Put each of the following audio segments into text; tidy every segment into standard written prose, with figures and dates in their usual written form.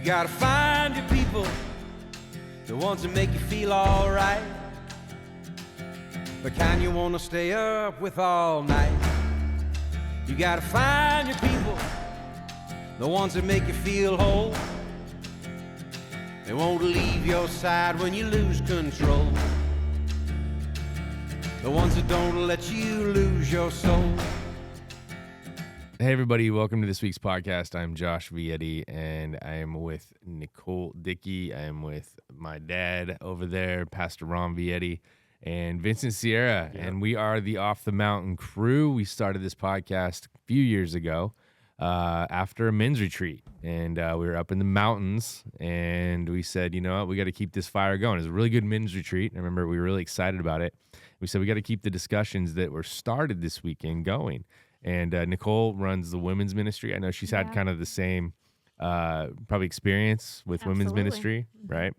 You gotta find your people, the ones that make you feel alright. The kind you wanna stay up with all night. You gotta find your people, the ones that make you feel whole. They won't leave your side when you lose control. The ones that don't let you lose your soul. Hey everybody, welcome to this week's podcast. I'm Josh Vietti, and I am with Nicole Dickey. I am with my dad over there, Pastor Ron Vietti, and Vincent Sierra, and we are the Off the Mountain crew. We started this podcast a few years ago after a men's retreat, and we were up in the mountains, and we said, you know what, we got to keep this fire going. It was a really good men's retreat. I remember we were really excited about it. We said we got to keep the discussions that were started this weekend going. And Nicole runs the women's ministry. I know she's had kind of the same probably experience with women's ministry, right?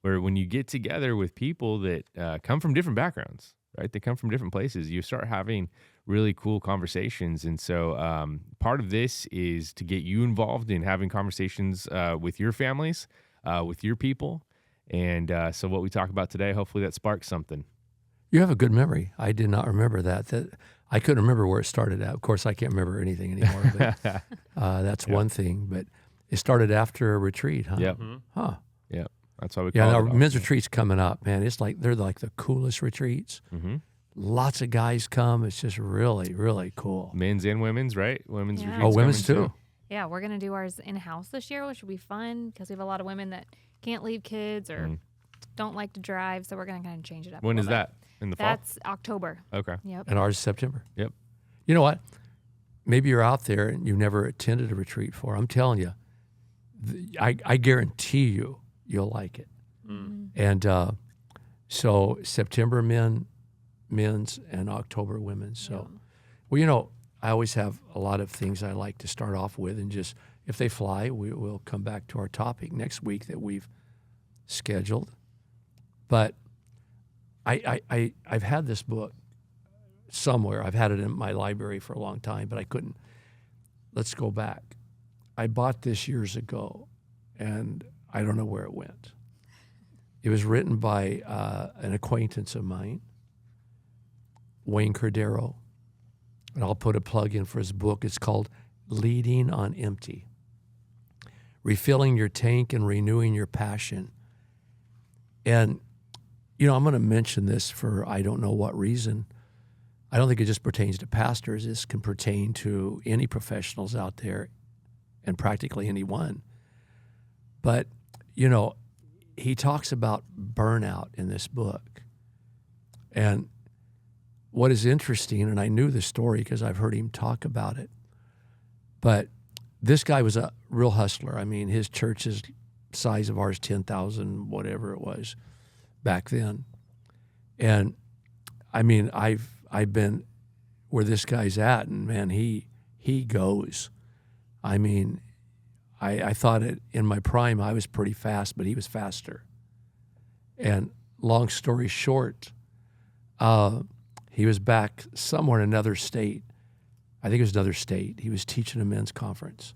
Where when you get together with people that come from different backgrounds, right? They come from different places. You start having really cool conversations. And so part of this is to get you involved in having conversations with your families, with your people. And so what we talk about today, hopefully that sparks something. You have a good memory. I did not remember that. I couldn't remember where it started at. Of course, I can't remember anything anymore, but that's one thing. But it started after a retreat, huh? Yep. Huh. Yeah. That's why we call our it. men's retreat's coming up, man. It's like they're like the coolest retreats. Mm-hmm. Lots of guys come. It's just really, really cool. Men's and women's, right? Women's retreats. Oh, women's too. Yeah, we're going to do ours in-house this year, which will be fun because we have a lot of women that can't leave kids or don't like to drive, so we're going to kind of change it up. When is that? In the fall? That's October. Okay. Yep. And ours is September. Yep. You know what? Maybe you're out there and you've never attended a retreat before. I'm telling you, I guarantee you'll like it. Mm-hmm. And so September men's and October women's. So, well, you know, I always have a lot of things I like to start off with, and just if they fly, we'll come back to our topic next week that we've scheduled. But I've had this book somewhere. I've had it in my library for a long time, but I couldn't. Let's go back. I bought this years ago, and I don't know where it went. It was written by an acquaintance of mine, Wayne Cordero, and I'll put a plug in for his book. It's called Leading on Empty, Refilling Your Tank and Renewing Your Passion. And you know, I'm going to mention this for I don't know what reason. I don't think it just pertains to pastors. This can pertain to any professionals out there and practically anyone. But, you know, he talks about burnout in this book. And what is interesting, and I knew the story because I've heard him talk about it, but this guy was a real hustler. I mean, his church's size of ours, 10,000, whatever it was back then. And I mean, I've been where this guy's at, and man, he goes. I mean, I thought in my prime I was pretty fast, but he was faster. And long story short, he was back somewhere in another state. I think it was another state. He was teaching a men's conference.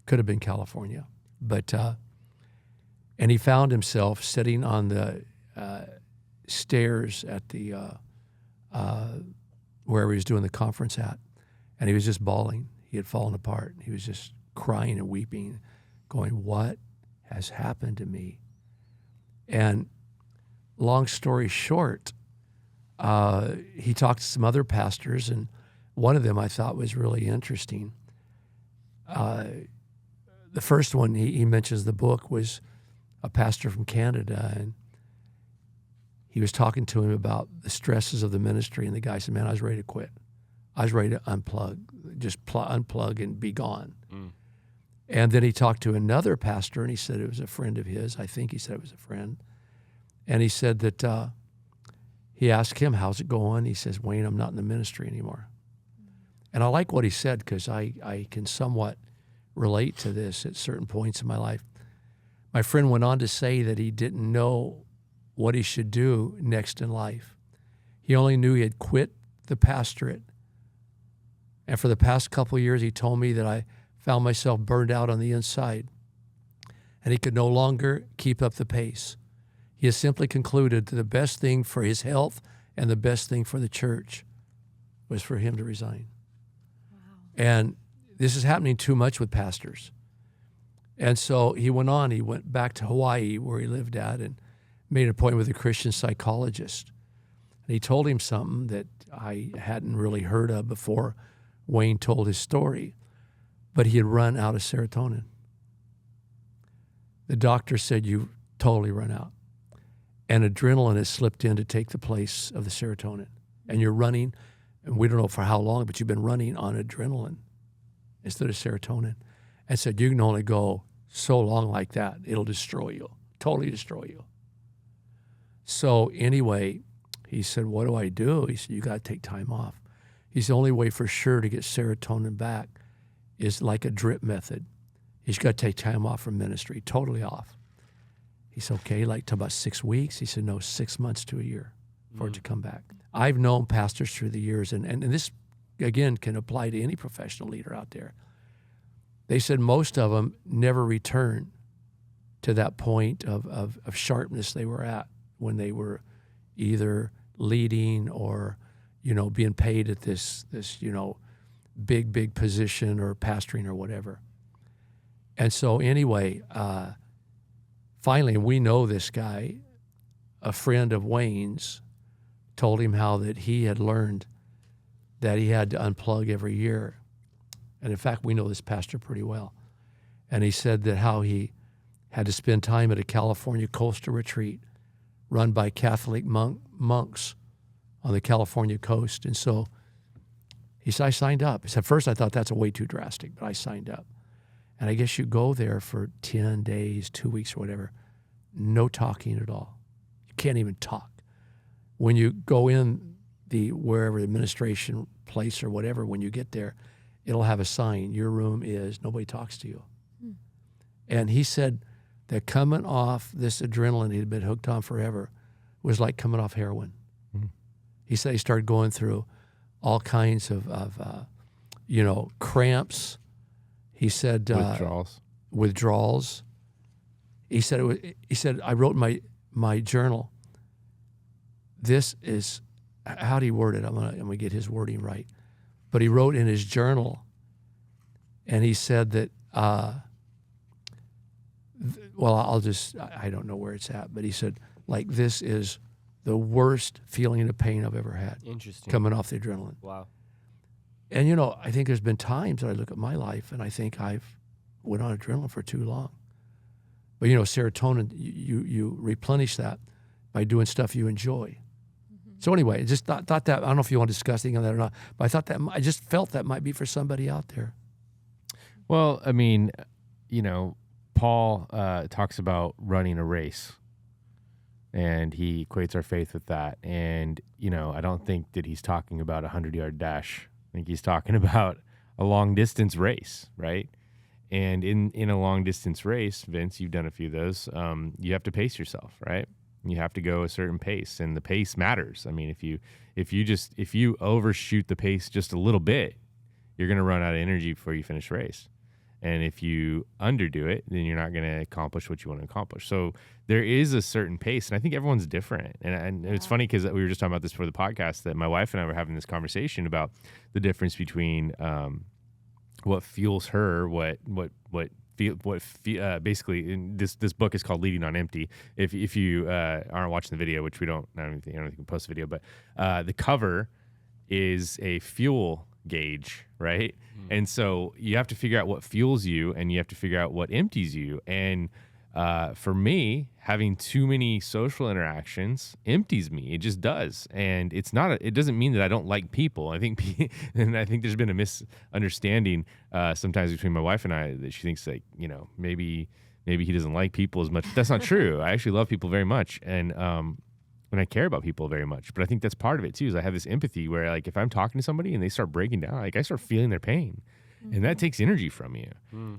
Could have been California, but and he found himself sitting on the stairs at the where he was doing the conference at, and he was just bawling. He had fallen apart. He was just crying and weeping, going, "What has happened to me?" And long story short, he talked to some other pastors, and one of them I thought was really interesting. The first one he mentions the book was a pastor from Canada, and he was talking to him about the stresses of the ministry, and the guy said, "Man, I was ready to quit. I was ready to unplug, just unplug and be gone." And then he talked to another pastor, and he said it was a friend of his. I think he said it was a friend. And he said that he asked him, "How's it going?" He says, "Wayne, I'm not in the ministry anymore." And I like what he said because I can somewhat relate to this at certain points in my life. My friend went on to say that he didn't know what he should do next in life. He only knew he had quit the pastorate. And for the past couple of years, he told me that I found myself burned out on the inside. and he could no longer keep up the pace. He has simply concluded that the best thing for his health and the best thing for the church was for him to resign. Wow. And this is happening too much with pastors. And so he went back to Hawaii where he lived at and made an appointment with a Christian psychologist. And he told him something that I hadn't really heard of before Wayne told his story, but he had run out of serotonin. The doctor said, "You've totally run out." And adrenaline has slipped in to take the place of the serotonin. And you're running, and we don't know for how long, but you've been running on adrenaline instead of serotonin. And said, you can only go so long like that. It'll destroy you, totally destroy you. So anyway, he said, what do I do? He said, you got to take time off. He's the only way for sure to get serotonin back is like a drip method. He's got to take time off from ministry, totally off. He said, okay, like to about 6 weeks. He said, no, 6 months to a year for it to come back. I've known pastors through the years, and this, again, can apply to any professional leader out there. They said most of them never return to that point of sharpness they were at when they were either leading or, being paid at this big position or pastoring or whatever. And so anyway, finally, we know this guy, a friend of Wayne's, told him how that he had learned that he had to unplug every year. And in fact, we know this pastor pretty well. And he said that how he had to spend time at a California coastal retreat run by Catholic monks on the California coast. And so he said, I signed up. He said, first I thought that's way too drastic, but I signed up. And I guess you go there for 10 days, 2 weeks or whatever, no talking at all. You can't even talk. When you go in wherever the administration place or whatever, when you get there, it'll have a sign, your room is, nobody talks to you. And he said that coming off this adrenaline he'd been hooked on forever was like coming off heroin. He said he started going through all kinds of cramps. He said withdrawals. He said I wrote in my journal, this is, how do you word it? I'm gonna get his wording right. But he wrote in his journal, and he said that, I don't know where it's at, but he said, like, this is the worst feeling of pain I've ever had. Interesting. Coming off the adrenaline. Wow. And, I think there's been times that I look at my life and I think I've went on adrenaline for too long. But, serotonin, you replenish that by doing stuff you enjoy. So anyway, I just thought that, I don't know if you want to discuss anything on that or not, but I just felt that might be for somebody out there. Well, I mean, Paul talks about running a race, and he equates our faith with that. And, I don't think that he's talking about a 100-yard dash. I think he's talking about a long-distance race, right? And in a long-distance race, Vince, you've done a few of those, you have to pace yourself, right? You have to go a certain pace, and the pace matters. I mean, if you overshoot the pace just a little bit, you're going to run out of energy before you finish the race. And if you underdo it, then you're not going to accomplish what you want to accomplish. So there is a certain pace, and I think everyone's different. And it's funny because we were just talking about this before the podcast, that my wife and I were having this conversation about the difference between what fuels her, basically, this book is called Leading on Empty. If you aren't watching the video, which I don't think we can post a video, but the cover is a fuel gauge, right? And so you have to figure out what fuels you, and you have to figure out what empties you. And for me, having too many social interactions empties me. It just does. And it doesn't mean that I don't like people. I think there's been a misunderstanding sometimes between my wife and I, that she thinks like, maybe he doesn't like people as much. That's not true. I actually love people very much. And I care about people very much. But I think that's part of it too, is I have this empathy where, like, if I'm talking to somebody and they start breaking down, like, I start feeling their pain. And that takes energy from you.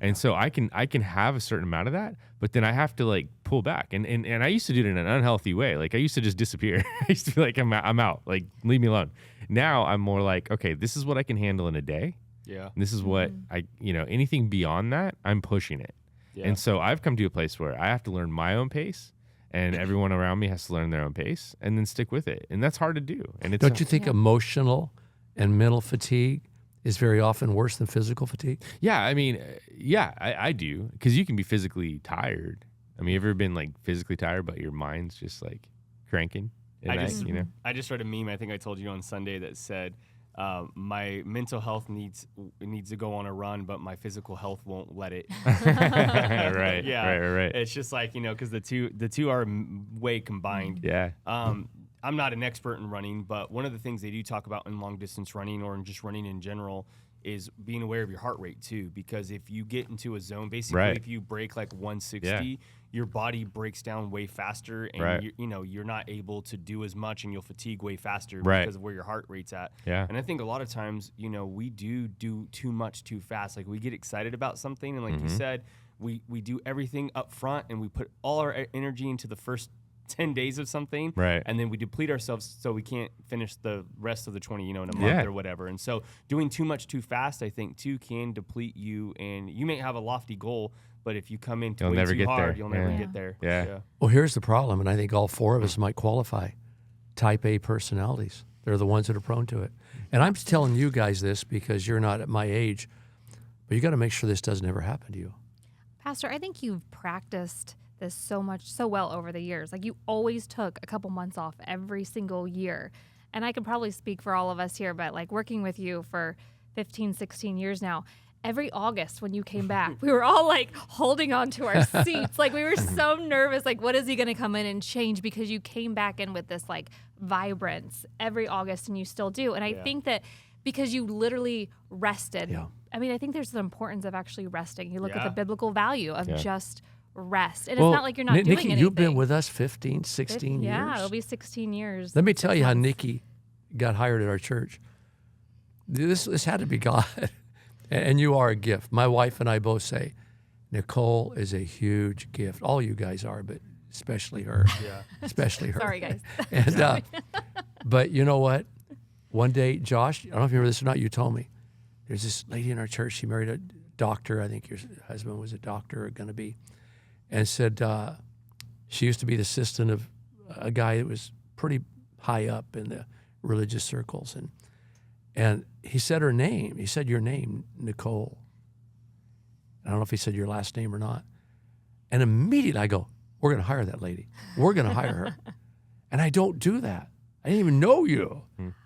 And so I can have a certain amount of that, but then I have to, like, pull back. And I used to do it in an unhealthy way. Like, I used to just disappear. I used to be like, I'm out. Like, leave me alone. Now I'm more like, okay, this is what I can handle in a day. Yeah. And this is what anything beyond that, I'm pushing it. And so I've come to a place where I have to learn my own pace, and everyone around me has to learn their own pace, and then stick with it. And that's hard to do. And it's Don't you think emotional and mental fatigue is very often worse than physical fatigue? Yeah, I mean, I do, because you can be physically tired. I mean, you ever been like physically tired, but your mind's just like cranking? I just read a meme. I think I told you on Sunday that said, my mental health needs to go on a run, but my physical health won't let it. Right. Yeah. Right. It's just like, because the two are way combined. Yeah. I'm not an expert in running, but one of the things they do talk about in long distance running or in just running in general is being aware of your heart rate too. Because if you get into a zone, basically, if you break like 160, your body breaks down way faster, and you're not able to do as much, and you'll fatigue way faster because of where your heart rate's at. Yeah. And I think a lot of times, we do too much too fast. Like we get excited about something, and like you said, we do everything up front, and we put all our energy into the first 10 days of something, and then we deplete ourselves so we can't finish the rest of the 20, in a month or whatever. And so doing too much too fast, I think, too, can deplete you. And you may have a lofty goal, but if you come in too hard, you'll never get there. Yeah. Well, here's the problem, and I think all four of us might qualify. Type A personalities. They're the ones that are prone to it. And I'm telling you guys this because you're not at my age, but you got to make sure this doesn't ever happen to you. Pastor, I think you've practiced this so well over the years. Like you always took a couple months off every single year. And I can probably speak for all of us here, but like working with you for 15, 16 years now, every August when you came back, we were all like holding on to our seats. Like we were so nervous, like what is he going to come in and change? Because you came back in with this like vibrance every August, and you still do. And I think that because you literally rested. Yeah. I mean, I think there's the importance of actually resting. You look at the biblical value of just rest. And it's not like you're not doing Nikki, anything. You've been with us 15, 16 years. Yeah, it'll be 16 years. Let me tell you how Nikki got hired at our church. This had to be God. And you are a gift. My wife and I both say, Nicole is a huge gift. All you guys are, but especially her. Yeah. Especially her. Sorry, guys. And, but you know what? One day, Josh, I don't know if you remember this or not, you told me, there's this lady in our church, she married a doctor. I think your husband was a doctor or going to be. And said she used to be the assistant of a guy that was pretty high up in the religious circles. And he said her name. He said your name, Nicole. I don't know if he said your last name or not. And immediately I go, we're going to hire that lady. We're going to hire her. And I don't do that. I didn't even know you.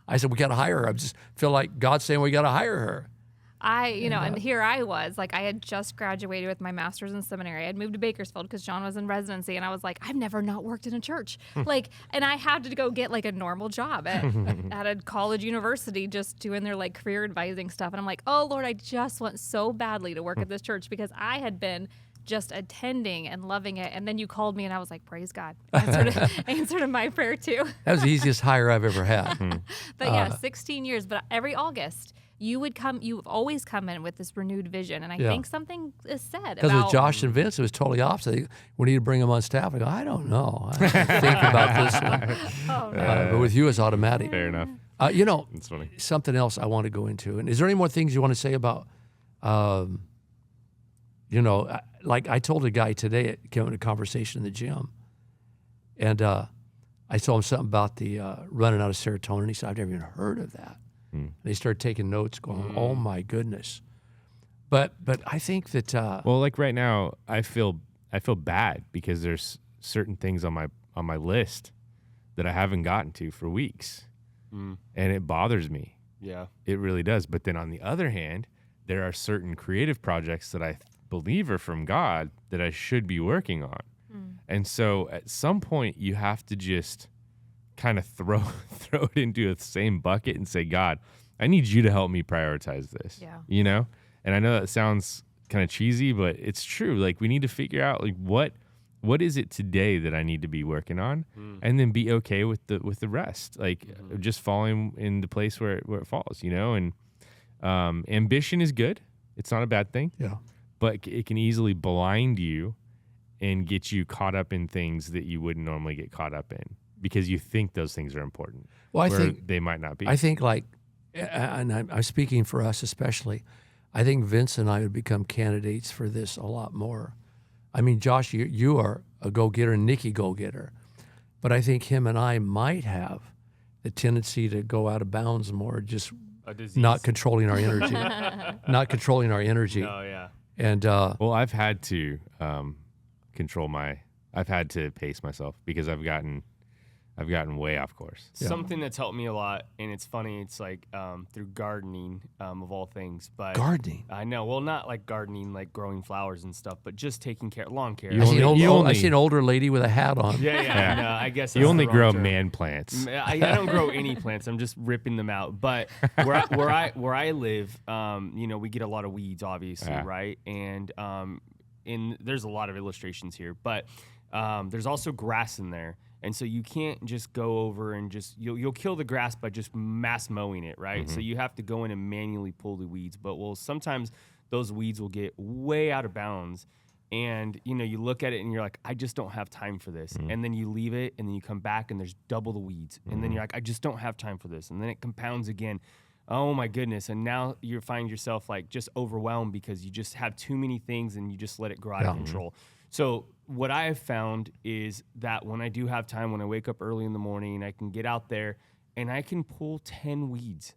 I said, we got to hire her. I just feel like God's saying we got to hire her. And here I was, like I had just graduated with my master's in seminary. I had moved to Bakersfield because John was in residency, and I was like, I've never not worked in a church. And I had to go get like a normal job at a college university just doing their like career advising stuff. And I'm like, oh Lord, I just want so badly to work at this church because I had been just attending and loving it. And then you called me and I was like, praise God. Answered my prayer too. That was the easiest hire I've ever had. But 16 years. But every August, you've always come in with this renewed vision. And I think something is said about... Because with Josh and Vince, it was totally opposite. We need to bring them on staff. I go, I don't know. I think about this one. But with you, it's automatic. Fair enough. It's funny. Something else I want to go into. And is there any more things you want to say about, like I told a guy today, it came in a conversation in the gym. And I told him something about the running out of serotonin. He said, I've never even heard of that. And they started taking notes going, oh my goodness. But I think that well, like right now, I feel bad because there's certain things on my list that I haven't gotten to for weeks. And it bothers me. Yeah. It really does. But then on the other hand, there are certain creative projects that I believe are from God that I should be working on. And so at some point you have to just kind of throw it into the same bucket and say, God, I need you to help me prioritize this. Yeah. And I know that sounds kind of cheesy, but it's true. Like we need to figure out like what is it today that I need to be working on, and then be okay with the rest. Like just falling in the place where it falls, And ambition is good. It's not a bad thing. Yeah. But it can easily blind you and get you caught up in things that you wouldn't normally get caught up in because you think those things are important. Well, I think they might not be. I think and I'm speaking for us especially, I think Vince and I would become candidates for this a lot more. I mean, Josh, you are a go-getter, and Nikki go-getter. But I think him and I might have the tendency to go out of bounds more, just A disease. not controlling our energy. Not controlling our energy. Oh, yeah. And Well, I've had to I've had to pace myself because I've gotten way off course. Something that's helped me a lot, and it's funny, it's like through gardening, of all things. But gardening. I know, well, not like gardening, like growing flowers and stuff, but just taking care, lawn care. You I see, only- I see an older lady with a hat on. Yeah. No, I guess You that's only the wrong grow term. man plants. I don't grow any plants. I'm just ripping them out. But where I live, we get a lot of weeds, obviously, Yeah. right? And there's a lot of illustrations here, but there's also grass in there. And so you can't just go over and you'll kill the grass by just mass mowing it, right? So you have to go in and manually pull the weeds. But sometimes those weeds will get way out of bounds. And, you look at it and you're like, I just don't have time for this. And then you leave it and then you come back and there's double the weeds. And then you're like, I just don't have time for this. And then it compounds again. Oh my goodness. And now you find yourself like just overwhelmed because you just have too many things and you just let it grow out of control. So what I have found is that when I do have time, when I wake up early in the morning, I can get out there and I can pull 10 weeds.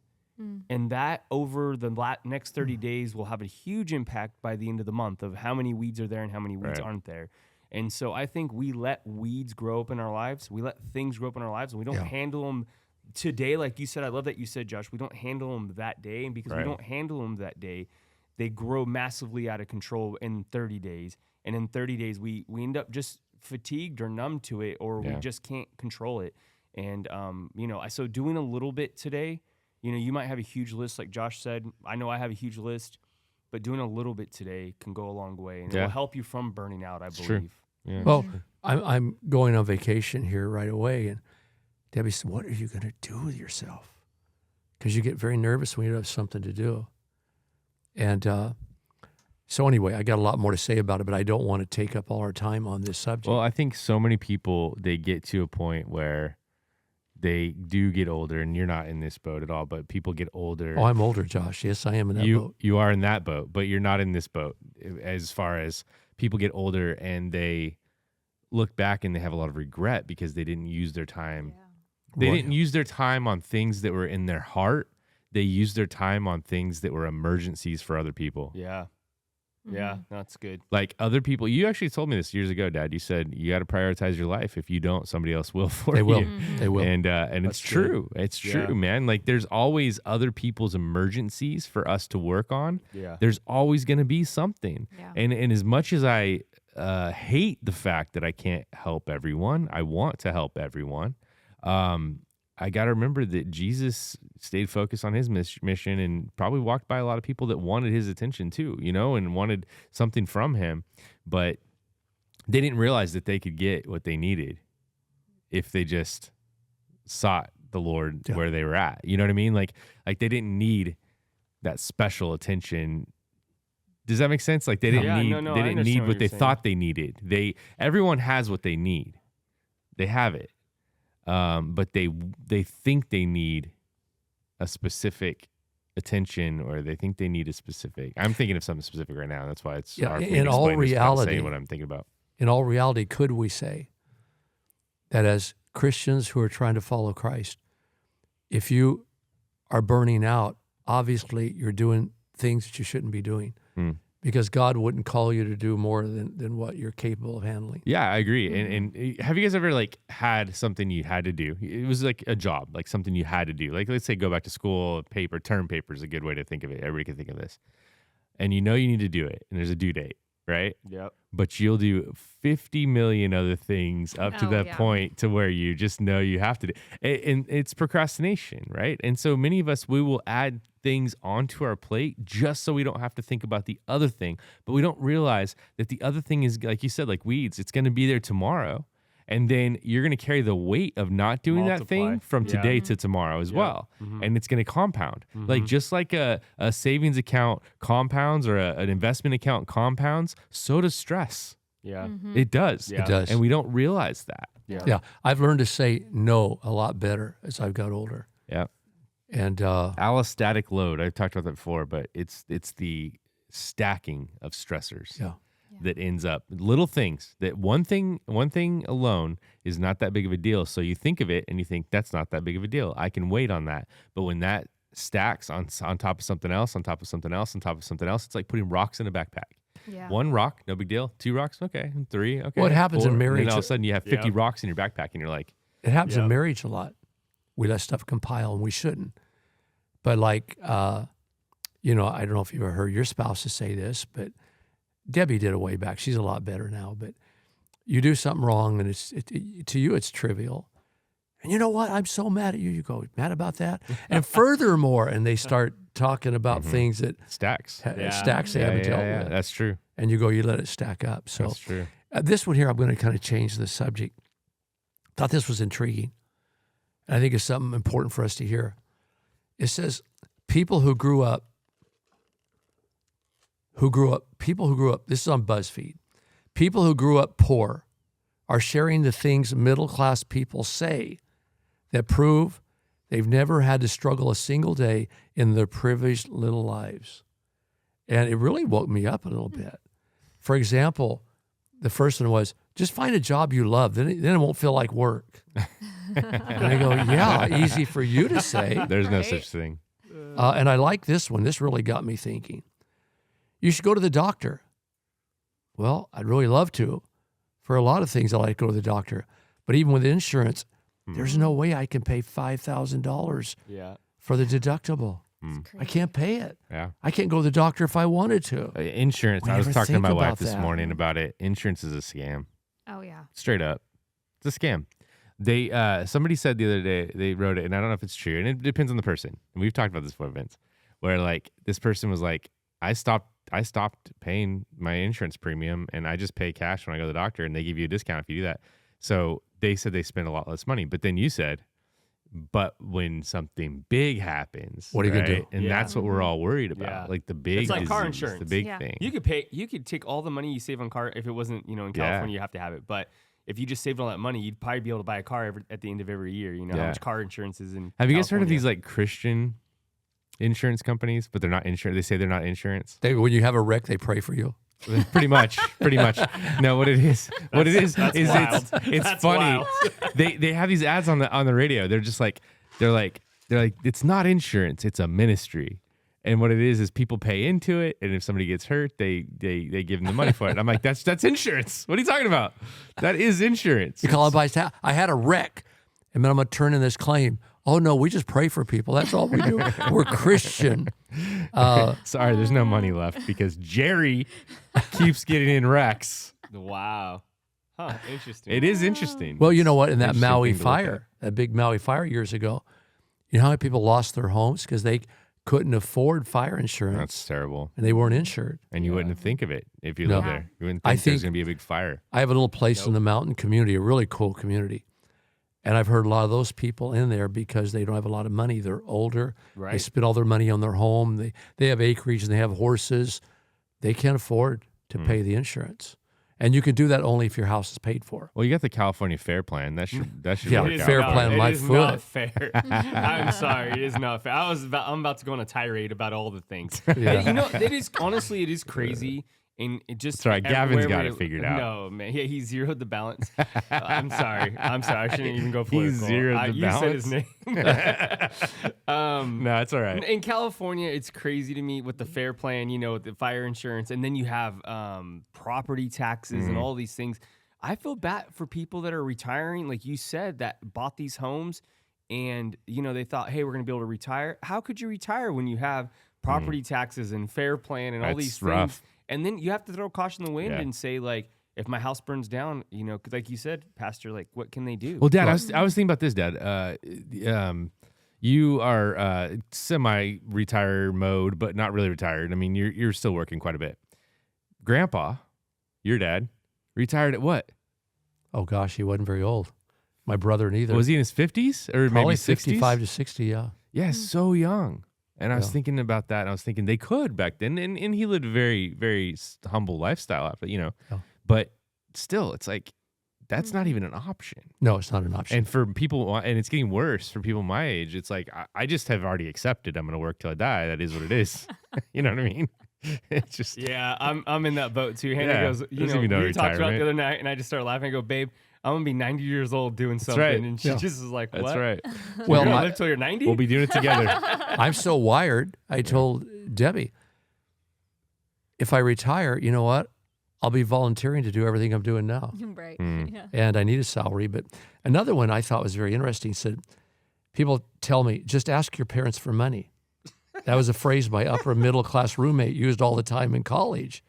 And that over the next 30 days will have a huge impact by the end of the month of how many weeds are there and how many weeds aren't there. And so I think we let weeds grow up in our lives. We let things grow up in our lives and we don't handle them today. Like you said, I love that you said, Josh, we don't handle them that day. And because we don't handle them that day, they grow massively out of control in 30 days. And in 30 days, we end up just fatigued or numb to it, or we just can't control it. And, so doing a little bit today, you might have a huge list, like Josh said. I know I have a huge list, but doing a little bit today can go a long way. And it will help you from burning out, I believe. True. Yeah. Well, I'm going on vacation here right away. And Debbie said, what are you going to do with yourself? Because you get very nervous when you don't have something to do. And so anyway, I got a lot more to say about it, but I don't want to take up all our time on this subject. Well, I think so many people, they get to a point where they do get older, and you're not in this boat at all, but people get older. Oh, I'm older, Josh. Yes, I am in that boat. You are in that boat, but you're not in this boat as far as people get older and they look back and they have a lot of regret because they didn't use their time. They didn't use their time on things that were in their heart. They used their time on things that were emergencies for other people. Yeah. Yeah, that's good. Like other people, you actually told me this years ago, Dad. You said you got to prioritize your life. If you don't, somebody else will for They you. will. They will. And it's true. It's true, man. Like there's always other people's emergencies for us to work on. Yeah. There's always going to be something. Yeah. And as much as I hate the fact that I can't help everyone, I want to help everyone. I got to remember that Jesus stayed focused on his mission and probably walked by a lot of people that wanted his attention too, and wanted something from him, but they didn't realize that they could get what they needed if they just sought the Lord where they were at. You know what I mean? Like they didn't need that special attention. Does that make sense? Like they didn't need what they thought they needed. Everyone has what they need. They have it. But they think they need a specific attention, or they think they need a specific. I'm thinking of something specific right now. That's why it's hard for me in to all explain this without reality, saying what I'm thinking about. In all reality, could we say that as Christians who are trying to follow Christ, if you are burning out, obviously you're doing things that you shouldn't be doing. Because God wouldn't call you to do more than what you're capable of handling. Yeah, I agree. And have you guys ever had something you had to do? It was like a job, like something you had to do. Like let's say go back to school, term paper is a good way to think of it. Everybody can think of this. And you need to do it, and there's a due date, right? Yep. But you'll do 50 million other things up to that point to where you just know you have to do. And it's procrastination, right? And so many of us, we will add things onto our plate just so we don't have to think about the other thing. But we don't realize that the other thing is, like you said, like weeds. It's going to be there tomorrow. And then you're going to carry the weight of not doing that thing from today to tomorrow as well. And it's going to compound. Like just like a savings account compounds or an investment account compounds, so does stress. Yeah. It does. Yeah. It does. And we don't realize that. Yeah. I've learned to say no a lot better as I've got older. Yeah. And allostatic load. I've talked about that before, but it's the stacking of stressors. yeah. that ends up little things that one thing alone is not that big of a deal. So you think of it and you think that's not that big of a deal. I can wait on that. But when that stacks on top of something else, on top of something else, on top of something else, it's like putting rocks in a backpack. Yeah. One rock, no big deal. 2 rocks, okay. 3, okay. What happens 4, in marriage? And then all of a sudden you have 50 rocks in your backpack and you're like, It happens Yeah. in marriage a lot. We let stuff compile and we shouldn't. But like, I don't know if you've ever heard your spouses say this, but Debbie did a way back. She's a lot better now. But you do something wrong and to you it's trivial. And you know what? I'm so mad at you. You go, mad about that? And furthermore, and they start talking about things that stacks. stacks they haven't dealt with. That's true. And you go, you let it stack up. So That's true. this one here, I'm going to kind of change the subject. Thought this was intriguing. And I think it's something important for us to hear. It says, people who grew up, this is on BuzzFeed, people who grew up poor are sharing the things middle-class people say that prove they've never had to struggle a single day in their privileged little lives. And it really woke me up a little bit. For example, the first one was, just find a job you love, then it won't feel like work. And I go, yeah, easy for you to say. There's no Right? such thing. And I like this one. This really got me thinking. You should go to the doctor. Well, I'd really love to. For a lot of things, I like to go to the doctor. But even with insurance, there's no way I can pay $5,000 Yeah. for the deductible. I can't pay it. Yeah. I can't go to the doctor if I wanted to. Insurance. We I was never talking to think my wife about this that. morning about it. Insurance is a scam. Oh yeah. Straight up. It's a scam. They somebody said the other day, they wrote it, and I don't know if it's true, and it depends on the person. And we've talked about this before, Vince, where like this person was like, I stopped paying my insurance premium and I just pay cash when I go to the doctor, and they give you a discount if you do that. So they said they spend a lot less money. But then you said, but when something big happens, What are you gonna right? do? And Yeah. that's what we're all worried about. Yeah. Like the big It's like car disease, insurance. the big Yeah. thing. You could take all the money you save on car if it wasn't, in California, you have to have it. But if you just saved all that money, you'd probably be able to buy a car at the end of every year. You know how Yeah. much car insurance is in Have you guys heard of California. these like Christian insurance companies, but they're not insurance? They say they're not insurance. When you have a wreck, they pray for you. pretty much. No, what it is is wild. it's That's funny. wild. They have these ads on the radio. They're just like they're like it's not insurance, it's a ministry. And what it is people pay into it, and if somebody gets hurt, they give them the money for it. I'm like, that's insurance. What are you talking about? That is insurance. You call it by I had a wreck, and then I'm going to turn in this claim. Oh, no, we just pray for people. That's all we do. We're Christian. Sorry, there's no money left because Jerry keeps getting in wrecks. Wow. Huh. Interesting. It is interesting. Well, you know what? In that Interesting Maui thing to look at. fire, that big Maui fire years ago, you know how many people lost their homes because they couldn't afford fire insurance That's terrible. and they weren't insured? And you wouldn't think of it if you No. live there. You wouldn't I think there's think- going to be a big fire. I have a little place in the mountain community, a really cool community. And I've heard a lot of those people in there because they don't have a lot of money. They're older. They Right. spend all their money on their home. They have acreage and they have horses. They can't afford to pay the insurance. And you can do that only if your house is paid for. Well, you got the California Fair Plan. That should Yeah, work It is out. fair not- plan, it my is foot. not fair. I'm sorry, it is not fair. I'm about to go on a tirade about all the things. Yeah. And, it is honestly, it is crazy, and it just. That's right, Gavin's everywhere got we- it figured out. No, man, he zeroed the balance. I'm sorry. I shouldn't even go He political. zeroed the You said his name. No, it's all right. In California, it's crazy to me with the fair plan, with the fire insurance, and then you have property taxes Mm-hmm. and all these things. I feel bad for people that are retiring, like you said, that bought these homes and, they thought, hey, we're going to be able to retire. How could you retire when you have property taxes and fair plan and all That's these rough. things? And then you have to throw caution in the wind Yeah. and say, like, if my house burns down, 'cause like you said, Pastor, like, what can they do? Well, Dad, I was thinking about this, Dad. You are semi-retire mode, but not really retired. I mean, you're still working quite a bit. Grandpa, your dad, retired at what? Oh, gosh, he wasn't very old. My brother neither. Was he in his 50s or Probably maybe 60s? 55 to 60, yeah. Yeah, so young. And I was Yeah. thinking about that. And I was thinking they could back then. And he lived a very, very humble lifestyle, Yeah. But still, it's like, that's not even an option. No, it's not an option. And for people, and it's getting worse for people my age. It's like, I just have already accepted I'm going to work till I die. That is what it is. You know what I mean? It's just Yeah, I'm in that boat too. Hannah Yeah, goes, you doesn't know, even know we talked about it retirement. the other night, and I just started laughing. I go, babe, I'm gonna be 90 years old doing something, right. and she just is like, what? that's right. Well, You're gonna my- live till you're 90? We'll be doing it together. I'm so wired. I told Debbie, if I retire, you know what? I'll be volunteering to do everything I'm doing now. Right. Mm. Yeah. And I need a salary. But another one I thought was very interesting said, people tell me, just ask your parents for money. That was a phrase my upper middle class roommate used all the time in college.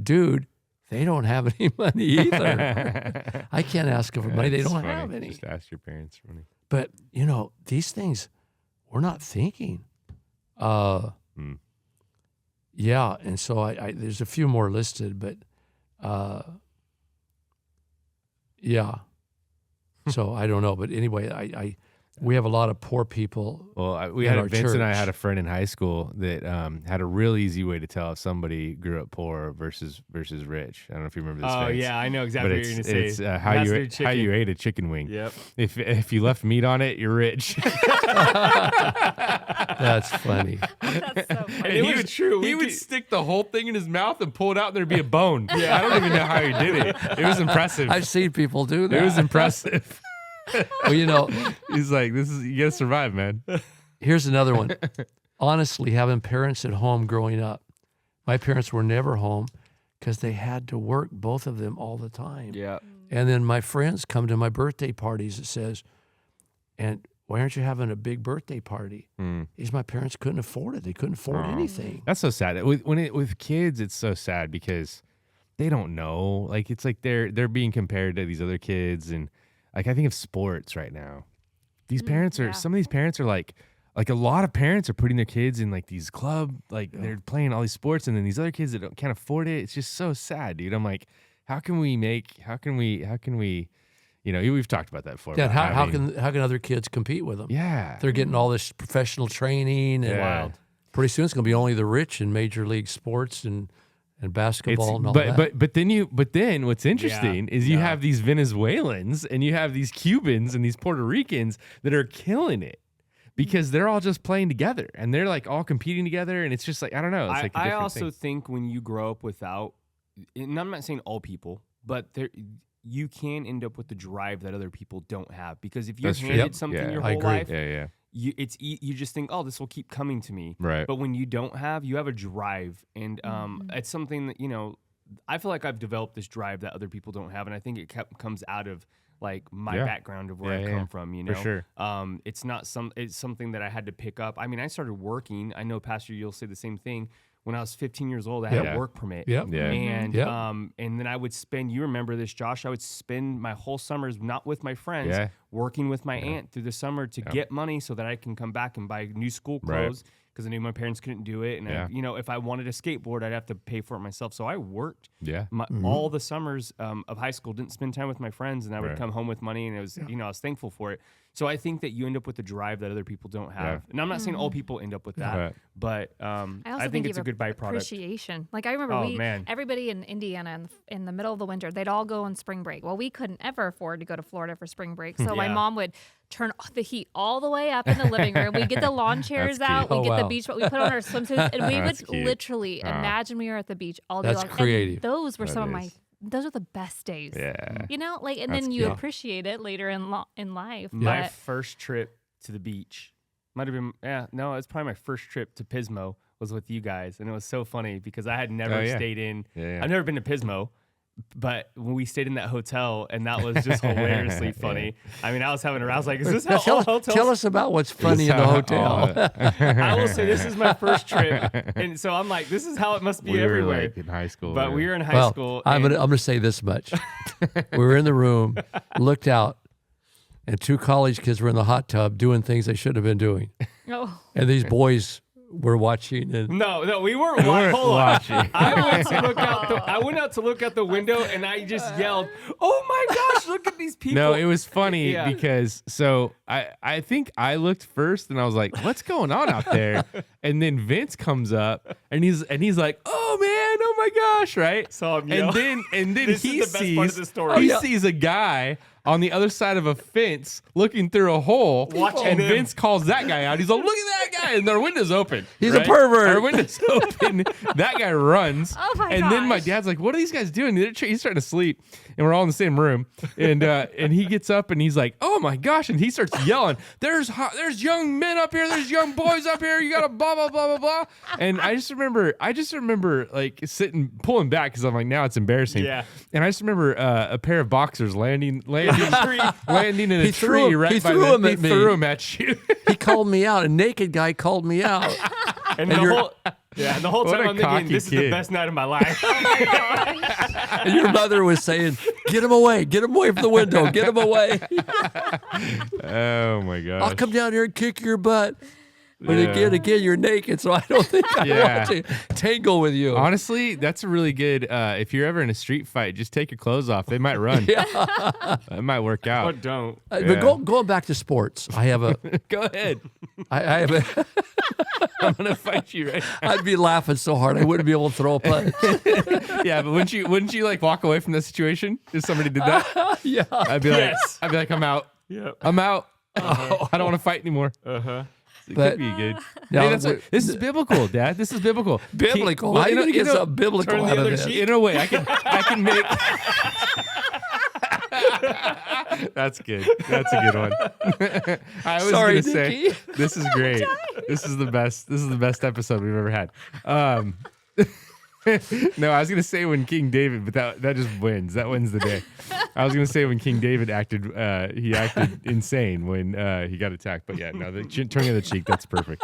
Dude, they don't have any money either. I can't ask them for money. They That's don't funny. have any. Just ask your parents for money. But, you know, these things we're not thinking. Yeah, and so I there's a few more listed, but yeah. So I don't know, but anyway, we have a lot of poor people. Well, we in had our Vince and I church. had a friend in high school that had a real easy way to tell if somebody grew up poor versus rich. I don't know if you remember this. Oh Vince. yeah, I know exactly But what you're gonna say. it's It how has you to do ate, with how you chicken. ate a chicken wing. Yep. If you left meat on it, you're rich. That's funny. That's so funny. And it was true. He We would could- stick the whole thing in his mouth and pull it out, and there'd be a bone. Yeah, I don't even know how he did it. It was impressive. I've seen people do that. It was impressive. Well, you know, He's like, "This is you gotta survive, man." here's another one. Honestly, having parents at home growing up, my parents were never home because they had to work, both of them, all the time. Yeah. And then my friends come to my birthday parties. It says, and why aren't you having a big birthday party? Because my parents couldn't afford it. They couldn't afford anything. That's so sad. With kids, it's so sad because they don't know. Like it's like they're being compared to these other kids, and like I think of sports right now. These parents are yeah. some of these parents are like a lot of parents are putting their kids in like these club, like they're playing all these sports, and then these other kids that can't afford it. It's just so sad, dude. I'm like, how can we, you know, we've talked about that before. Yeah, about how having- can other kids compete with them? yeah, They're getting all this professional training, and Yeah. pretty soon it's going to be only the rich in major league sports and basketball and all that. but then what's interesting is you have these Venezuelans and you have these Cubans and these Puerto Ricans that are killing it because they're all just playing together and they're like all competing together, and it's just like I don't know. It's like a I different also thing. think when you grow up without, and I'm not saying all people, but you can end up with the drive that other people don't have, because if you're That's true. handed Yep. something Yeah. your I whole agree. life, Yeah. you just think, oh, this will keep coming to me. Right. But when you don't have, you have a drive, and it's something that, you know, I feel like I've developed this drive that other people don't have, and I think it comes out of like my Yeah. background of where Yeah, I yeah. come from. You know, For sure. it's something that I had to pick up. I mean, I started working. I know, Pastor, you'll say the same thing. When I was 15 years old, I had Yeah. a work permit. Yep. Yeah. And Yep. and then I would spend, you remember this, Josh, I would spend my whole summers not with my friends, Yeah. working with my aunt through the summer to get money so that I can come back and buy new school Right. clothes, because I knew my parents couldn't do it. And Yeah. you know, if I wanted a skateboard, I'd have to pay for it myself. So I worked Yeah. all the summers of high school, didn't spend time with my friends, and I would Right. come home with money, and it was, you know, I was thankful for it. So I think that you end up with the drive that other people don't have. And I'm not saying all people end up with that, Right. but I also I think you it's a have good byproduct. Appreciation. Like I remember Oh, man. everybody in Indiana in the middle of the winter, they'd all go on spring break. Well, we couldn't ever afford to go to Florida for spring break. So my Yeah. mom would turn the heat all the way up in the living room. We'd get the lawn chairs That's out. cute. We'd Oh, get the wow. beach, but we put on our swimsuits and we That's would cute. literally imagine we were at the beach all day That's long. creative. And those were That some of is. those are the best days. Yeah. You know, like, and That's then you cute. appreciate it later in life. My But first trip to the beach might have been, it's probably my first trip to Pismo was with you guys, and it was so funny because I had never Oh, yeah. stayed in. Yeah. I've never been to Pismo, but when we stayed in that hotel, and that was just hilariously funny. I mean, I was having I was like, is this how all hotels? Tell us about what's funny in the hotel. I will say this is my first trip, and so I'm like, this is how it must be We were everywhere. like in high school. But yeah. we were in high Well, school. I'm and- gonna say this much. We were in the room, looked out, and two college kids were in the hot tub doing things they shouldn't have been doing. oh, And these boys were watching, and No, we weren't weren't hold on. watching. I went out to look out the window, and I just yelled, "Oh my gosh, look at these people!" No, it was funny Yeah. because I think I looked first and I was like, "What's going on out there?" And then Vince comes up and he's like, "Oh man, oh my gosh!" Right? Saw him yell. And then This he is the best part of sees the story. he sees a guy on the other side of a fence looking through a hole. Watching and them. Vince calls that guy out. He's like, look at that guy. And their window's open. He's a pervert. Our window's open. That guy runs. Oh my and then my gosh. dad's like, what are these guys doing? He's starting to sleep. And we're all in the same room. And he gets up and he's like, oh my gosh. And he starts yelling, there's young men up here. There's young boys up here. You got to blah, blah, blah, blah, blah. And I just remember like pulling back because I'm like, now it's embarrassing. Yeah. And I just remember a pair of boxers landing in a He threw tree him- right he by threw the, him he at me. threw him at you. He called me out. A naked guy called me out. And you're- the whole What time a I'm thinking, cocky this is the kid. best night of my life. And your mother was saying, get him away from the window, get him away. Oh my gosh. I'll come down here and kick your butt. But Yeah. again, you're naked, so I don't think I Yeah. want to tangle with you. Honestly, that's a really good. If you're ever in a street fight, just take your clothes off. They might run. It might work But out. don't. But Yeah. going back to sports, I have a, Go ahead. I have a, I'm gonna fight you right now. I'd be laughing so hard I wouldn't be able to throw a punch. Yeah, but wouldn't you like walk away from the situation if somebody did that? Yeah. I'd be Yes. like, I'm out. Yep. I'm out. I don't want to fight anymore. Uh-huh. It But- could be good. No, Hey, we- this is biblical, Dad. This is biblical. Biblical. Well, How are you going to get know- something biblical turn the out of other this? cheek. In a way, I can make. That's good. That's a good one. I was Sorry, gonna say Nikki. this is great. This is the best. This is the best episode we've ever had. No, I was gonna say when King David, but that just wins. That wins the day. I was gonna say when King David acted, he acted insane when he got attacked. But yeah, no, the turning of the cheek, that's perfect.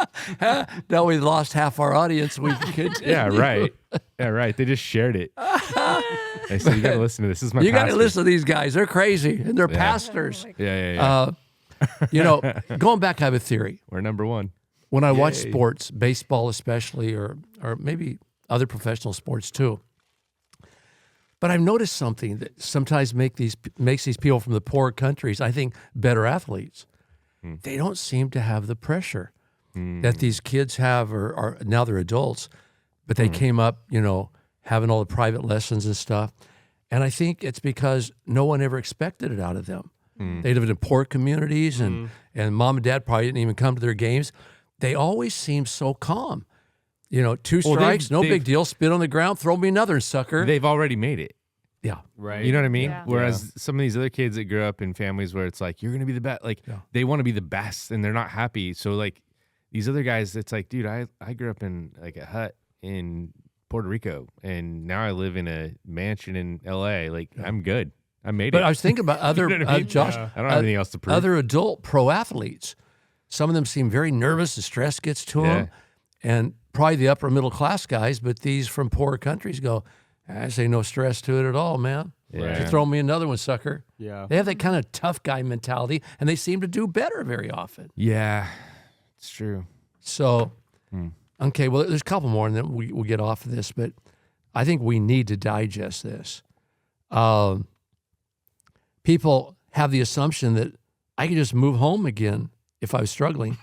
Now we lost half our audience. We can continue. Yeah, right. Yeah, right. They just shared it. I said, you gotta listen to this. This is my. You got to pastor." listen to these guys. They're crazy and they're Yeah. pastors. Yeah. You know, going back, I have a theory. We're number one. When I watch sports, baseball especially, or maybe other professional sports too. But I've noticed something that sometimes makes these people from the poorer countries, I think, better athletes. They don't seem to have the pressure that these kids have, or now they're adults, but they came up, having all the private lessons and stuff. And I think it's because no one ever expected it out of them. They lived in poor communities, and mom and dad probably didn't even come to their games. They always seem so calm. Two Well, strikes, no they've- big deal. Spit on the ground, throw me another sucker. They've already made it. Yeah. Right. You know what I mean? Yeah. Whereas some of these other kids that grew up in families where it's like, you're going to be the best. Like, they want to be the best and they're not happy. So, like, these other guys, it's like, dude, I grew up in like a hut in Puerto Rico and now I live in a mansion in LA. Like, I'm good. I made But it. I was thinking about other, You know what I mean? Josh, I don't have anything else to prove. other adult pro athletes. Some of them seem very nervous. The stress gets to them. And probably the upper middle class guys, but these from poorer countries go, I say no stress to it at all, man. Yeah. Just throw me another one, sucker. Yeah. They have that kind of tough guy mentality, and they seem to do better very often. Yeah, it's true. So, okay, well, there's a couple more, and then we'll get off of this, but I think we need to digest this. People have the assumption that I could just move home again if I was struggling.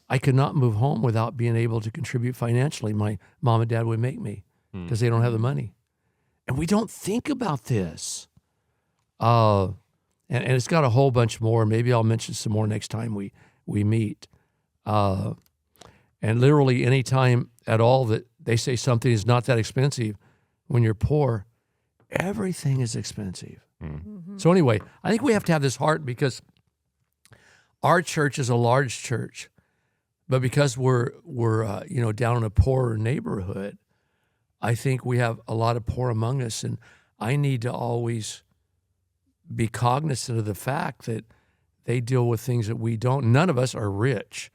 I could not move home without being able to contribute financially. My mom and dad would make me because they don't have the money. And we don't think about this. And it's got a whole bunch more. Maybe I'll mention some more next time we meet. And literally any time at all that they say something is not that expensive, when you're poor, everything is expensive. So anyway, I think we have to have this heart because our church is a large church, but because we're down in a poorer neighborhood, I think we have a lot of poor among us, and I need to always be cognizant of the fact that they deal with things that we don't. None of us are rich,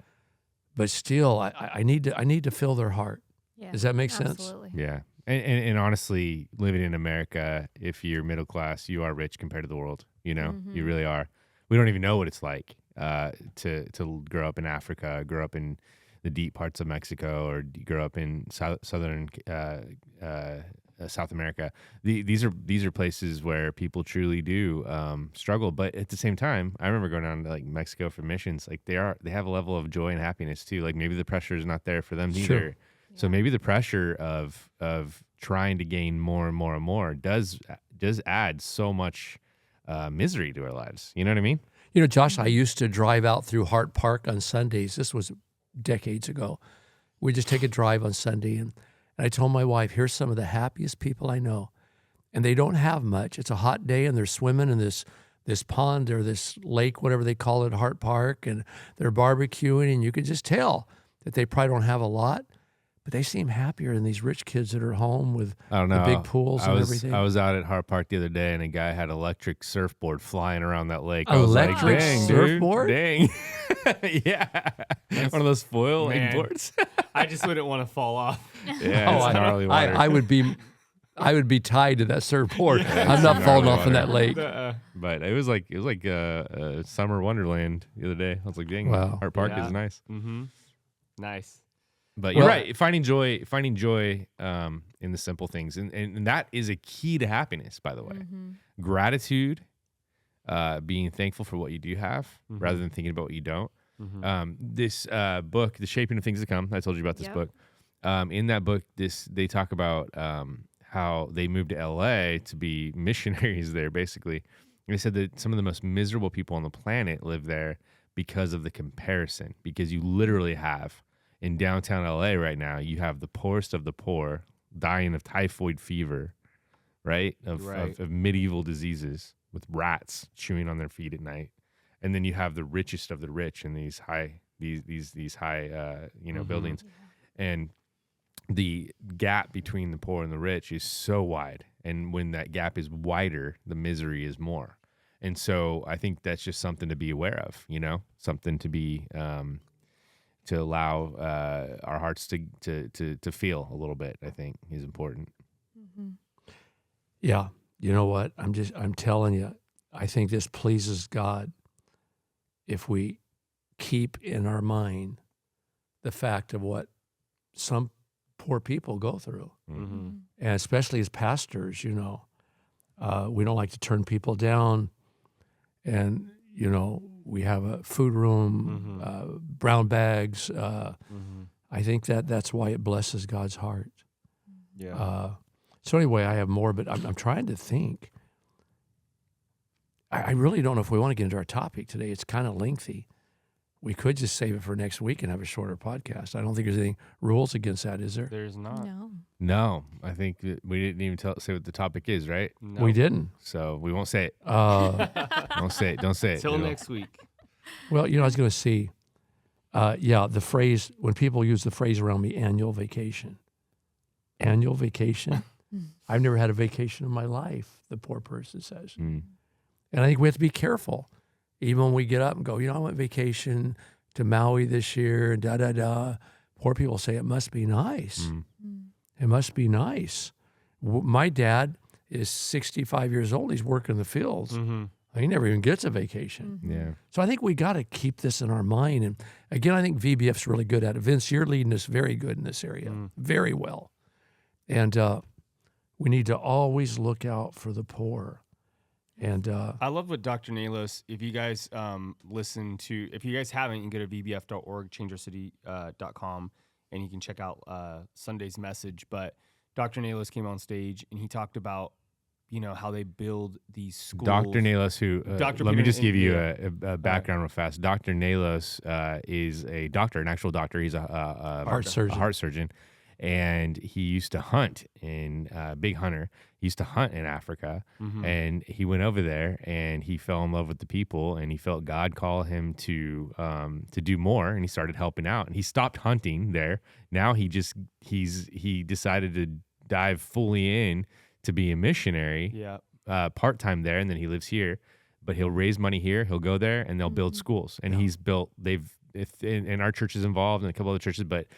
but still, I need to fill their heart. Yeah, Does that make sense? absolutely. Yeah. And honestly, living in America, if you're middle class, you are rich compared to the world. You really are. We don't even know what it's like to grow up in Africa, grow up in the deep parts of Mexico, or grow up in southern South America. These are places where people truly do struggle. But at the same time, I remember going down to like Mexico for missions. Like they have a level of joy and happiness too. Like maybe the pressure is not there for them either. Sure. So maybe the pressure of trying to gain more and more and more does add so much misery to our lives. You know what I mean? You know, Josh, I used to drive out through Hart Park on Sundays. This was decades ago. We'd just take a drive on Sunday, and I told my wife, here's some of the happiest people I know. And they don't have much. It's a hot day, and they're swimming in this pond or this lake, whatever they call it, Hart Park, and they're barbecuing, and you can just tell that they probably don't have a lot, but they seem happier than these rich kids that are home with I don't know. the big pools and everything. I was out at Hart Park the other day, and a guy had electric surfboard flying around that lake. Electric I was like, dang, surfboard? Dude, dang. Yeah. One of those foil Man. boards. I just wouldn't want to fall off. Yeah, it's gnarly water. I would be tied to that surfboard. I'm not falling off in that lake. But it was like a summer wonderland the other day. I was like, dang, Wow. Hart Park Yeah. is nice. Mm-hmm. Nice. But you're Well- right. Finding joy in the simple things, and that is a key to happiness. By the way, gratitude, being thankful for what you do have, rather than thinking about what you don't. This book, The Shaping of Things to Come. I told you about this Yep. book. In that book, they talk about how they moved to LA to be missionaries there. Basically, and they said that some of the most miserable people on the planet live there because of the comparison. Because you literally have in downtown LA right now, you have the poorest of the poor dying of typhoid fever, right? Of medieval diseases with rats chewing on their feet at night. And then you have the richest of the rich in these high buildings. And the gap between the poor and the rich is so wide. And when that gap is wider, the misery is more. And so I think that's just something to be aware of, something to be to allow our hearts to feel a little bit, I think is important. Yeah. You know what? I'm telling you, I think this pleases God if we keep in our mind the fact of what some poor people go through. And especially as pastors, we don't like to turn people down. And, we have a food room, brown bags. I think that's why it blesses God's heart. Yeah. So anyway, I have more, but I'm trying to think. I really don't know if we want to get into our topic today. It's kind of lengthy. We could just save it for next week and have a shorter podcast. I don't think there's any rules against that, is there? There's not. No, I think that we didn't even say what the topic is, right? No. We didn't. So we won't say it. Don't say it. Till next week. Well, I was going to see, the phrase, when people use the phrase around me, annual vacation. Annual vacation? I've never had a vacation in my life, the poor person says. And I think we have to be careful. Even when we get up and go, I went vacation to Maui this year, and da-da-da. Poor people say, it must be nice. It must be nice. My dad is 65 years old. He's working in the fields. He never even gets a vacation. Yeah. So I think we got to keep this in our mind. And again, I think VBF's really good at it. Vince, you're leading us very good in this area, very well. And we need to always look out for the poor. And I love what Dr. Nalos, if you guys if you guys haven't, you can go to vbf.org, changeourcity.com, and you can check out Sunday's message. But Dr. Nalos came on stage and he talked about, how they build these schools. Dr. Nalos, who Dr. let me Peter just give you N- a background real fast. Dr. Nalos is a doctor, an actual doctor. He's a Heart surgeon. A heart surgeon, and he used to hunt big hunter. He used to hunt in Africa, and he went over there and he fell in love with the people, and he felt God call him to do more, and he started helping out. And he stopped hunting there. Now he decided to dive fully in to be a missionary, part-time there, and then he lives here, but he'll raise money here, he'll go there, and they'll build schools. And and our church is involved and a couple other churches, but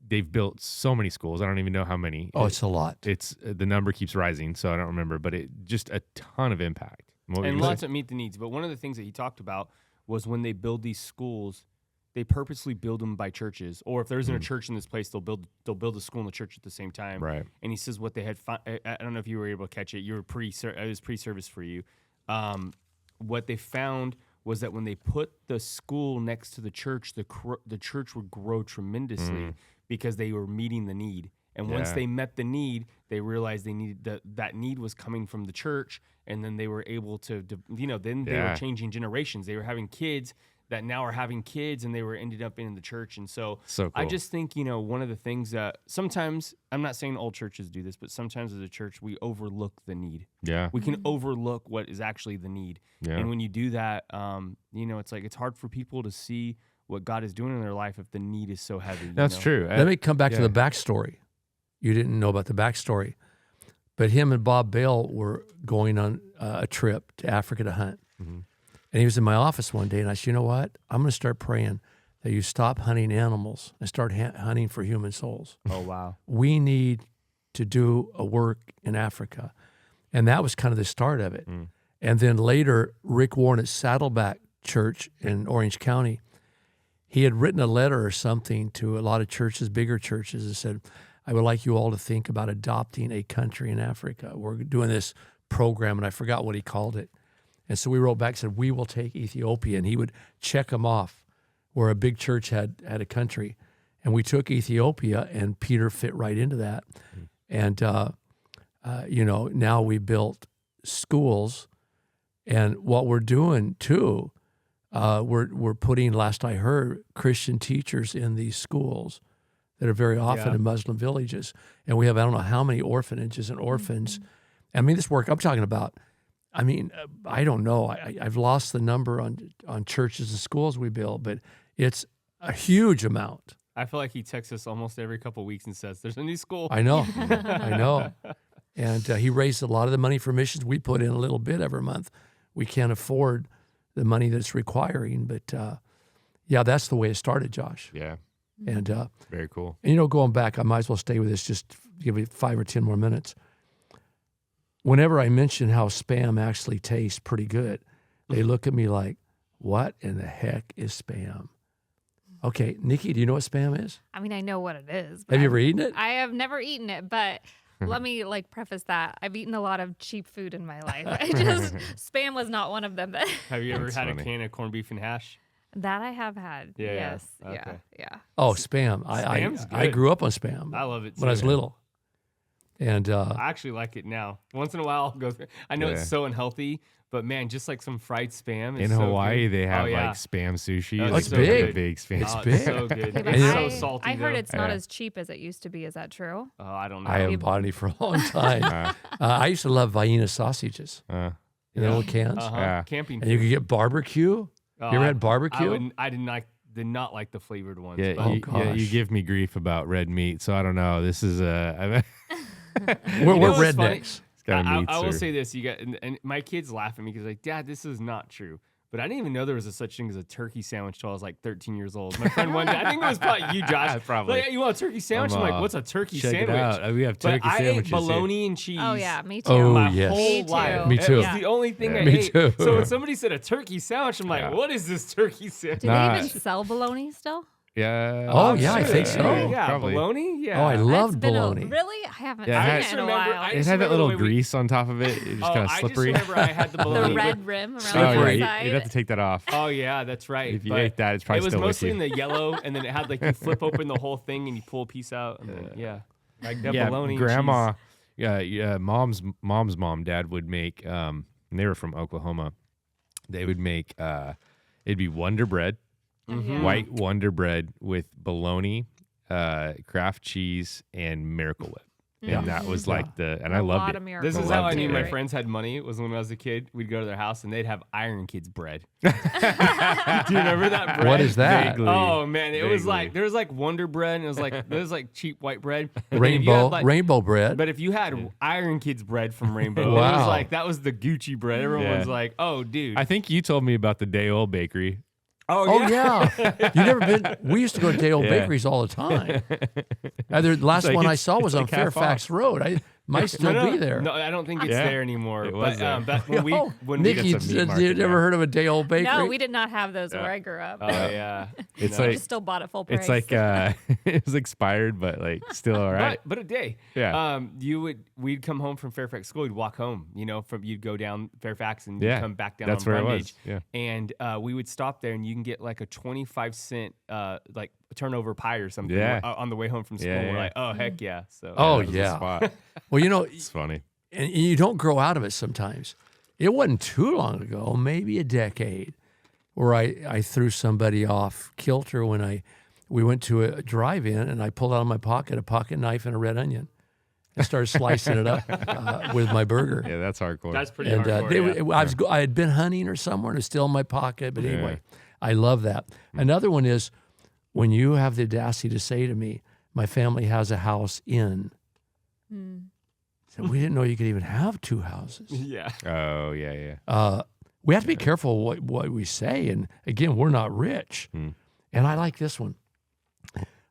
they've built so many schools. I don't even know how many. oh, it's a lot. It's the number keeps rising, so I don't remember, but it just a ton of impact. And lots that meet the needs. But one of the things that he talked about was when they build these schools, they purposely build them by churches. Or if there isn't a church in this place, they'll build a school and a church at the same time. Right. And he says what they had I don't know if you were able to catch it. You were it was pre-service for you. What they found was that when they put the school next to the church would grow tremendously because they were meeting the need. And once Yeah. they met the need, they realized they needed that need was coming from the church, and then they were able to then they were changing generations. They were having kids that now are having kids, and they were ended up in the church. And so So I cool. just think, one of the things that sometimes, I'm not saying all churches do this, but sometimes as a church, we overlook the need. Yeah. We can overlook what is actually the need. Yeah. And when you do that, it's like it's hard for people to see what God is doing in their life if the need is so heavy. That's true. Let me come back to yeah. the backstory. You didn't know about the backstory, but him and Bob Bale were going on a trip to Africa to hunt. Mm-hmm. And he was in my office one day, and I said, you know what? I'm going to start praying that you stop hunting animals and start hunting for human souls. Oh, wow. We need to do a work in Africa. And that was kind of the start of it. Mm. And then later, Rick Warren at Saddleback Church in Orange County, he had written a letter or something to a lot of churches, bigger churches, and said, I would like you all to think about adopting a country in Africa. We're doing this program, and I forgot what he called it. And so we wrote back and said, we will take Ethiopia. And he would check them off where a big church had a country. And we took Ethiopia, and Peter fit right into that. And, now we built schools. And what we're doing, too, we're putting, last I heard, Christian teachers in these schools that are very often in Muslim villages. And we have, I don't know how many orphanages and orphans. I mean, this work I'm talking about, I don't know. I've lost the number on churches and schools we build, but it's a huge amount. I feel like he texts us almost every couple of weeks and says, there's a new school. I know. I know. And he raised a lot of the money for missions. We put in a little bit every month. We can't afford the money that it's requiring, but that's the way it started, Josh. Yeah. And Very cool. and going back, I might as well stay with this. Just give it 5 or 10 more minutes. Whenever I mention how Spam actually tastes pretty good, they look at me like, "What in the heck is Spam?" Okay, Nikki, do you know what Spam is? I mean, I know what it is. Have you ever eaten it? I have never eaten it, but let me preface that. I've eaten a lot of cheap food in my life. Spam was not one of them. Have you ever That's had funny. a can of corned beef and hash? That I have had. Yeah, yeah. Yes. Okay. Yeah. Oh, Spam. Spam's I good. grew up on Spam I love it when I was too. little. And I actually like it now. Once in a while, I'll go through. I know Yeah. it's so unhealthy, but man, just like some fried Spam. In Is so Hawaii, good. they have Oh, yeah. like Spam sushi. Oh, Like, it's so big. Big Spam. It's Oh, big. so good. Okay, but It's And so I, salty. I heard though. it's not Yeah. as cheap as it used to be. Is that true? Oh, I don't know. I haven't bought any for a long time. I used to love Vienna sausages in the little cans. Uh-huh. Yeah. Camping. And you could get barbecue. Oh, You ever I- had barbecue? I did not like the flavored ones. Yeah, but- you gosh. give me grief about red meat, so I don't know. This is We're You know what's rednecks. funny? it's got a meat. I will sir. say this: you got, and my kids laugh at me because like, Dad, this is not true. But I didn't even know there was a such thing as a turkey sandwich till I was like 13 years old. My friend one day, I think it was probably you, Josh. Probably. Like, you want a turkey sandwich? I'm like, what's a turkey check sandwich? it out. We have But turkey I ate sandwiches here. bologna and cheese. Oh yeah, me too. Oh, My yes. whole Me too. life. Me It too. was the only thing I Me ate. too. So when somebody said a turkey sandwich, I'm like, Yeah. what is this turkey sandwich? Do Nah. they even sell bologna still? Yeah. Oh, I'm yeah, I sure. think so. Yeah, Probably. bologna. Yeah. Oh, I love It's been bologna. Really? I haven't Yeah, seen I it just in a remember- while. I It just had that remember little the way we- grease on top of it. It just kind of I slippery. just remember I had the bologna. the red rim around Oh the yeah, side. you'd have to take that off. Oh yeah, that's right. If you But ate that, it's probably it was still with mostly you. in the yellow, and then it had like you flip open the whole thing and you pull a piece out. And then, yeah, like that bologna. and grandma, cheese. mom's mom, dad would make. And they were from Oklahoma. They would make. It'd be Wonder Bread, Yeah. white Wonder Bread with bologna, Kraft cheese, and Miracle Whip. And that was like and I A loved lot it. of Miracle This is I how loved I it, knew my yeah. friends had money. Was when I was a kid, we'd go to their house and they'd have Iron Kids bread. Do you remember that bread? What is that? Vaguely. Oh man, it was Vaguely. like there was like Wonder Bread, and it was like there was like cheap white bread. And if you had, Rainbow, like- rainbow bread. But if you had Iron Kids bread from Rainbow, it was Wow. like that was the Gucci bread. Everyone Yeah. was like, "Oh, dude." I think you told me about the Day Old Bakery. Oh yeah, you never been? We used to go to day old Yeah. bakeries all the time. The last like one I it's- saw was it's on like half Fairfax Road. I might still be there. No, I don't think it's Yeah. there anymore. It was but there. when we Oh, when we Nikki, get some meat you market never now. heard of a day old bakery? No, we did not have those Yeah. where I grew up. oh yeah, It's No. like Just still bought it full price. it's like it was expired, but like still all right. but a day. Yeah. We'd come home from Fairfax School. We'd walk home. you'd go down Fairfax and you'd Yeah, come back down. that's on where it Brundage. was, yeah. And we would stop there, and you can get like a 25-cent, like turnover pie or something Yeah. on the way home from school. Yeah, We're yeah. like, oh heck yeah! So Oh That was the yeah. spot. Well, It's funny. and you don't grow out of it sometimes. It wasn't too long ago, maybe a decade, where I threw somebody off kilter when we went to a drive-in and I pulled out of my pocket a pocket knife and a red onion and started slicing it up with my burger. Yeah, that's hardcore. that's pretty And hardcore. I had been hunting or somewhere and it was still in my pocket. But anyway, I love that. Another one is when you have the audacity to say to me, my family has a house in. So we didn't know you could even have two houses. Yeah. Oh, yeah. We have to be careful what we say. And again, we're not rich. And I like this one.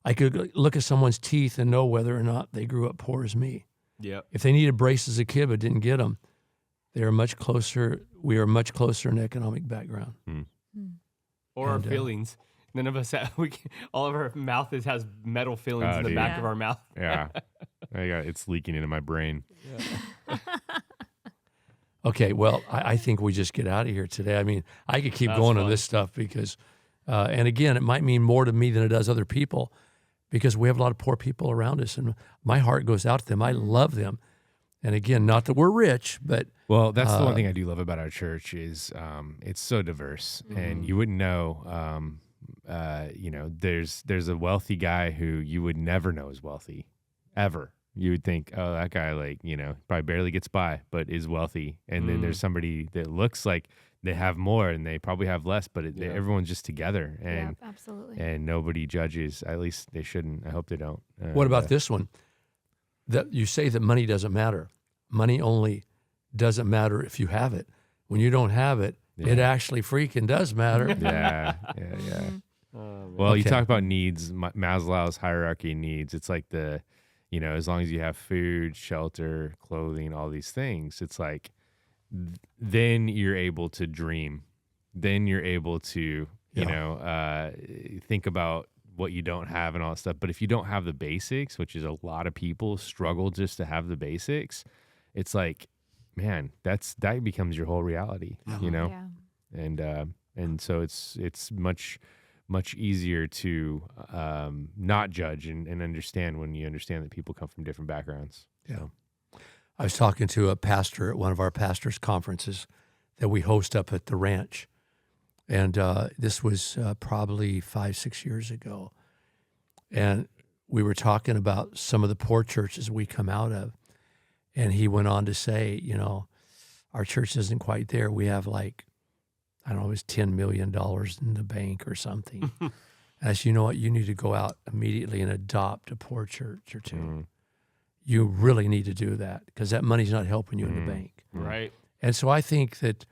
I could look at someone's teeth and know whether or not they grew up poor as me. Yep. If they needed braces as a kid but didn't get them, we are much closer in economic background. Or our feelings. None of us have, all of our mouth has metal fillings in the back of our mouth. Yeah. It's leaking into my brain. Okay, well, I think we just get out of here today. I mean, I could keep going on this stuff because, and again, it might mean more to me than it does other people because we have a lot of poor people around us, and my heart goes out to them. I love them. And again, not that we're rich, but Well, that's the one thing I do love about our church is it's so diverse, and you wouldn't know. There's a wealthy guy who you would never know is wealthy, ever. You would think, oh, that guy probably barely gets by, but is wealthy. And then there's somebody that looks like they have more and they probably have less, but everyone's just together and absolutely. and nobody judges. At least they shouldn't. I hope they don't. what about this one? That you say that money doesn't matter. Money only doesn't matter if you have it. When you don't have it, it actually freaking does matter. Yeah. Well, you Okay. talk about needs, Maslow's hierarchy of needs. It's like as long as you have food, shelter, clothing, all these things, it's like then you're able to dream. Then you're able to, think about what you don't have and all that stuff. But if you don't have the basics, which is a lot of people struggle just to have the basics, it's like, man, that becomes your whole reality, Yeah. and so it's much easier to not judge and understand when you understand that people come from different backgrounds. Yeah. I was talking to a pastor at one of our pastors' conferences that we host up at the ranch. And this was probably 5-6 years ago. And we were talking about some of the poor churches we come out of. And he went on to say, our church isn't quite there. We have it was $10 million in the bank or something. And I said, you know what? You need to go out immediately and adopt a poor church or two. You really need to do that because that money's not helping you in the bank. Right. And so I think that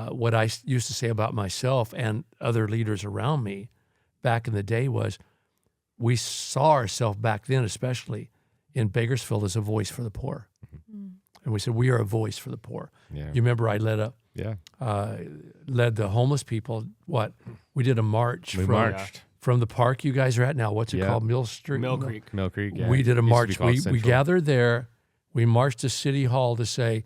what I used to say about myself and other leaders around me back in the day was we saw ourselves back then, especially in Bakersfield, as a voice for the poor. And we said, we are a voice for the poor. Yeah. You remember I led the homeless people. We did a march from the park you guys are at now. What's it called? Mill Street? Mill Creek. Mill Creek. Yeah. We did a Used to be march. called We Central. gathered there. We marched to City Hall to say,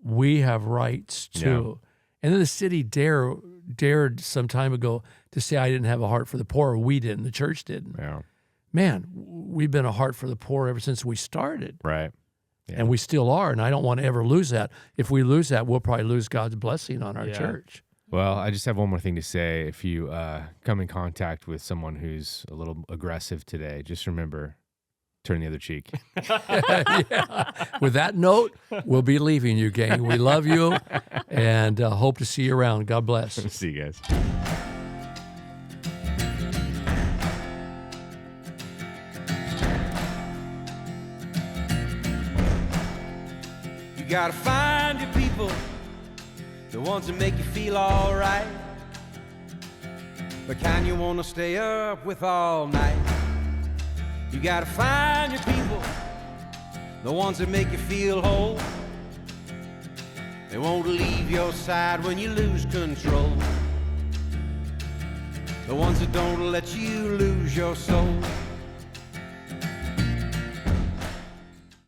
we have rights too. And then the city dared some time ago to say I didn't have a heart for the poor. We didn't. The church didn't. Yeah. Man, we've been a heart for the poor ever since we started. Right. Yeah. And we still are. And I don't want to ever lose that. If we lose that, we'll probably lose God's blessing on our church. Well, I just have one more thing to say. If you come in contact with someone who's a little aggressive today, just remember, turn the other cheek. With that note, we'll be leaving you, gang. We love you and hope to see you around. God bless. See you guys. You gotta find your people, the ones that make you feel alright. But kind you wanna stay up with all night. You gotta find your people, the ones that make you feel whole. They won't leave your side when you lose control. The ones that don't let you lose your soul.